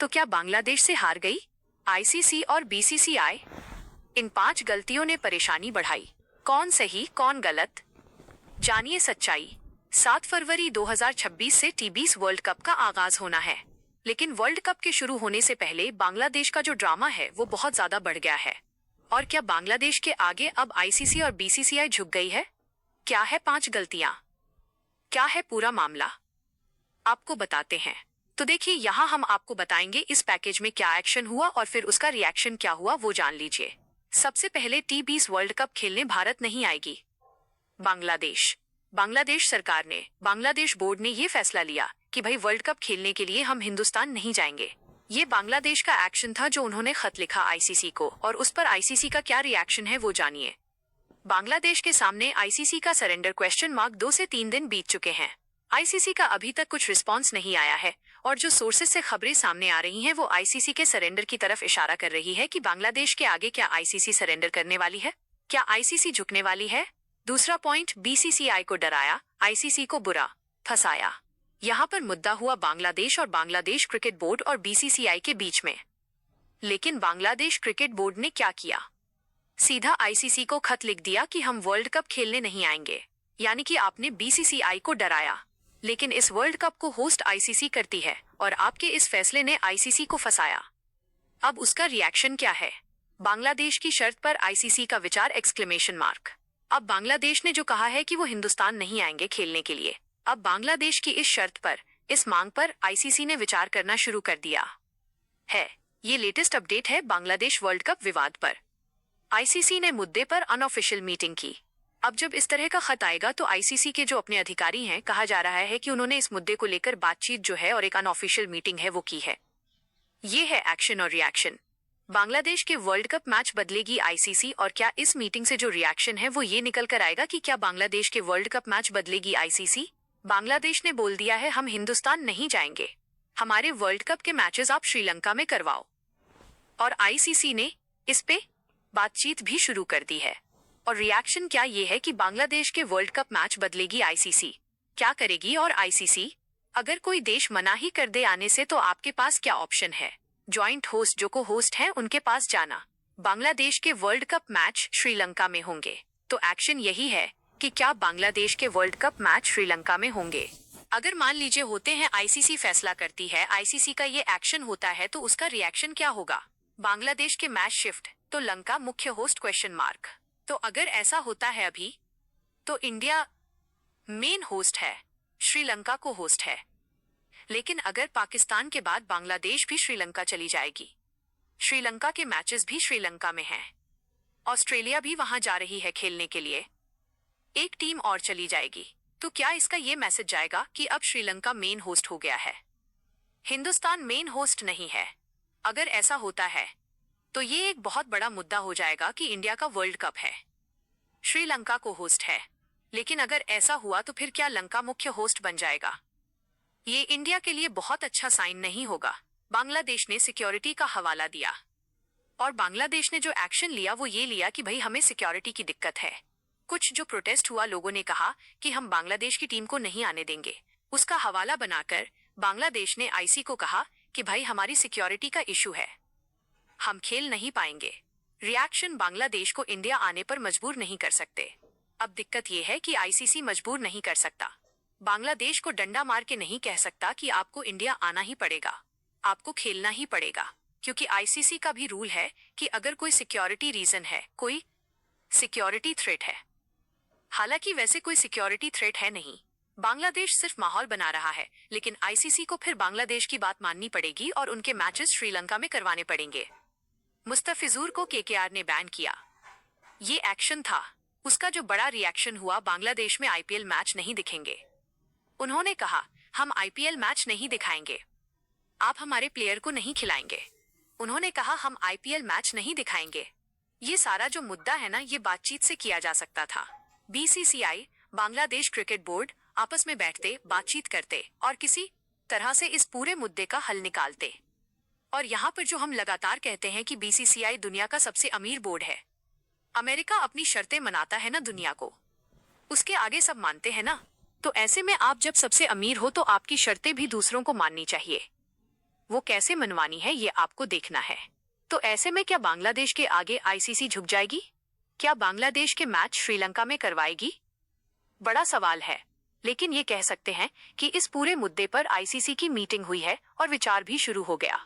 तो क्या बांग्लादेश से हार गई आईसीसी और बीसीसीआई? इन 5 गलतियों ने परेशानी बढ़ाई। कौन सही कौन गलत, जानिए सच्चाई। 7 फरवरी 2026 से T20 वर्ल्ड कप का आगाज होना है, लेकिन वर्ल्ड कप के शुरू होने से पहले बांग्लादेश का जो ड्रामा है वो बहुत ज्यादा बढ़ गया है। और क्या बांग्लादेश के आगे अब आईसीसी और बीसीसीआई झुक गई है? क्या है 5 गलतियां, क्या है पूरा मामला, आपको बताते हैं। तो देखिए, यहाँ हम आपको बताएंगे इस पैकेज में क्या एक्शन हुआ और फिर उसका रिएक्शन क्या हुआ वो जान लीजिए। सबसे पहले T20 वर्ल्ड कप खेलने भारत नहीं आएगी बांग्लादेश सरकार ने, बांग्लादेश बोर्ड ने ये फैसला लिया कि भाई वर्ल्ड कप खेलने के लिए हम हिंदुस्तान नहीं जाएंगे। ये बांग्लादेश का एक्शन था जो उन्होंने खत लिखा आईसीसी को, और उस पर आईसीसी का क्या रिएक्शन है वो जानिए। बांग्लादेश के सामने आईसीसी का सरेंडर (?) 2 से 3 दिन बीत चुके हैं। आईसीसी का अभी तक कुछ रिस्पांस नहीं आया है, और जो सोर्सेज से खबरें सामने आ रही हैं वो आईसीसी के सरेंडर की तरफ इशारा कर रही है कि बांग्लादेश के आगे क्या आईसीसी सरेंडर करने वाली है, क्या आईसीसी झुकने वाली है। दूसरा पॉइंट, बीसीसीआई को डराया, आईसीसी को बुरा फंसाया। यहाँ पर मुद्दा हुआ बांग्लादेश और बांग्लादेश क्रिकेट बोर्ड और बीसीसीआई के बीच में। लेकिन बांग्लादेश क्रिकेट बोर्ड ने क्या किया, सीधा आईसीसी को खत लिख दिया कि हम वर्ल्ड कप खेलने नहीं आएंगे। यानी कि आपने बीसीसीआई को डराया, लेकिन इस वर्ल्ड कप को होस्ट आईसीसी करती है और आपके इस फैसले ने आईसीसी को फंसाया। अब उसका रिएक्शन क्या है? बांग्लादेश की शर्त पर आईसीसी का विचार! अब बांग्लादेश ने जो कहा है कि वो हिंदुस्तान नहीं आएंगे खेलने के लिए, अब बांग्लादेश की इस शर्त पर, इस मांग पर आईसीसी ने विचार करना शुरू कर दिया है। ये लेटेस्ट अपडेट है बांग्लादेश वर्ल्ड कप विवाद पर। आईसीसी ने मुद्दे पर अनऑफिशियल मीटिंग की। अब जब इस तरह का खत आएगा तो आईसीसी के जो अपने अधिकारी हैं, कहा जा रहा है कि उन्होंने इस मुद्दे को लेकर बातचीत जो है और एक अनऑफिशियल मीटिंग है वो की है। ये है एक्शन और रिएक्शन। बांग्लादेश के वर्ल्ड कप मैच बदलेगी आईसीसी, और क्या इस मीटिंग से जो रिएक्शन है वो ये निकल कर आएगा कि क्या बांग्लादेश के वर्ल्ड कप मैच बदलेगी आईसीसी? बांग्लादेश ने बोल दिया है हम हिंदुस्तान नहीं जाएंगे, हमारे वर्ल्ड कप के मैचेस आप श्रीलंका में करवाओ। और आईसीसी ने इस पे बातचीत भी शुरू कर दी है। और रिएक्शन क्या ये है कि बांग्लादेश के वर्ल्ड कप मैच बदलेगी आईसीसी। क्या करेगी? और आईसीसी अगर कोई देश मना ही कर दे आने से तो आपके पास क्या ऑप्शन है? जॉइंट होस्ट, जो को होस्ट है उनके पास जाना। बांग्लादेश के वर्ल्ड कप मैच श्रीलंका में होंगे, तो एक्शन यही है कि क्या बांग्लादेश के वर्ल्ड कप मैच श्रीलंका में होंगे। अगर मान लीजिए होते हैं, आईसीसी फैसला करती है, आईसीसी का ये एक्शन होता है, तो उसका रिएक्शन क्या होगा? बांग्लादेश के मैच शिफ्ट तो लंका मुख्य होस्ट ? तो अगर ऐसा होता है अभी, तो इंडिया मेन होस्ट है, श्रीलंका को होस्ट है। लेकिन अगर पाकिस्तान के बाद बांग्लादेश भी श्रीलंका चली जाएगी, श्रीलंका के मैचेस भी श्रीलंका में हैं, ऑस्ट्रेलिया भी वहां जा रही है खेलने के लिए, एक टीम और चली जाएगी, तो क्या इसका ये मैसेज जाएगा कि अब श्रीलंका मेन होस्ट हो गया है, हिंदुस्तान मेन होस्ट नहीं है? अगर ऐसा होता है तो ये एक बहुत बड़ा मुद्दा हो जाएगा कि इंडिया का वर्ल्ड कप है, श्रीलंका को होस्ट है। लेकिन अगर ऐसा हुआ तो फिर क्या लंका मुख्य होस्ट बन जाएगा? ये इंडिया के लिए बहुत अच्छा साइन नहीं होगा। बांग्लादेश ने सिक्योरिटी का हवाला दिया, और बांग्लादेश ने जो एक्शन लिया वो ये लिया कि भाई हमें सिक्योरिटी की दिक्कत है। कुछ जो प्रोटेस्ट हुआ, लोगों ने कहा कि हम बांग्लादेश की टीम को नहीं आने देंगे। उसका हवाला बनाकर बांग्लादेश ने आईसीसी को कहा कि भाई हमारी सिक्योरिटी का इशू है, हम खेल नहीं पाएंगे। रिएक्शन, बांग्लादेश को इंडिया आने पर मजबूर नहीं कर सकते। अब दिक्कत यह है कि आईसीसी मजबूर नहीं कर सकता, बांग्लादेश को डंडा मार के नहीं कह सकता कि आपको इंडिया आना ही पड़ेगा, आपको खेलना ही पड़ेगा, क्योंकि आईसीसी का भी रूल है कि अगर कोई सिक्योरिटी रीजन है, कोई सिक्योरिटी थ्रेट है। हालांकि वैसे कोई सिक्योरिटी थ्रेट है नहीं, बांग्लादेश सिर्फ माहौल बना रहा है, लेकिन आईसीसी को फिर बांग्लादेश की बात माननी पड़ेगी और उनके मैचेस श्रीलंका में करवाने पड़ेंगे। मुस्तफिजुर को केकेआर ने बैन किया, ये एक्शन था। उसका जो बड़ा रिएक्शन हुआ, बांग्लादेश में आईपीएल मैच नहीं दिखेंगे। उन्होंने कहा हम आईपीएल मैच नहीं दिखाएंगे, आप हमारे प्लेयर को नहीं खिलाएंगे। उन्होंने कहा हम आईपीएल मैच नहीं दिखाएंगे। ये सारा जो मुद्दा है ना, ये बातचीत से किया जा सकता था। बीसीसीआई, बांग्लादेश क्रिकेट बोर्ड आपस में बैठते, बातचीत करते और किसी तरह से इस पूरे मुद्दे का हल निकालते। और यहाँ पर जो हम लगातार कहते हैं कि बीसीसीआई दुनिया का सबसे अमीर बोर्ड है, अमेरिका अपनी शर्तें मनाता है ना दुनिया को, उसके आगे सब मानते हैं ना। तो ऐसे में आप जब सबसे अमीर हो तो आपकी शर्तें भी दूसरों को माननी चाहिए। वो कैसे मनवानी है ये आपको देखना है। तो ऐसे में क्या बांग्लादेश के आगे आईसीसी झुक जाएगी? क्या बांग्लादेश के मैच श्रीलंका में करवाएगी? बड़ा सवाल है, लेकिन ये कह सकते हैं कि इस पूरे मुद्दे पर आईसीसी की मीटिंग हुई है और विचार भी शुरू हो गया।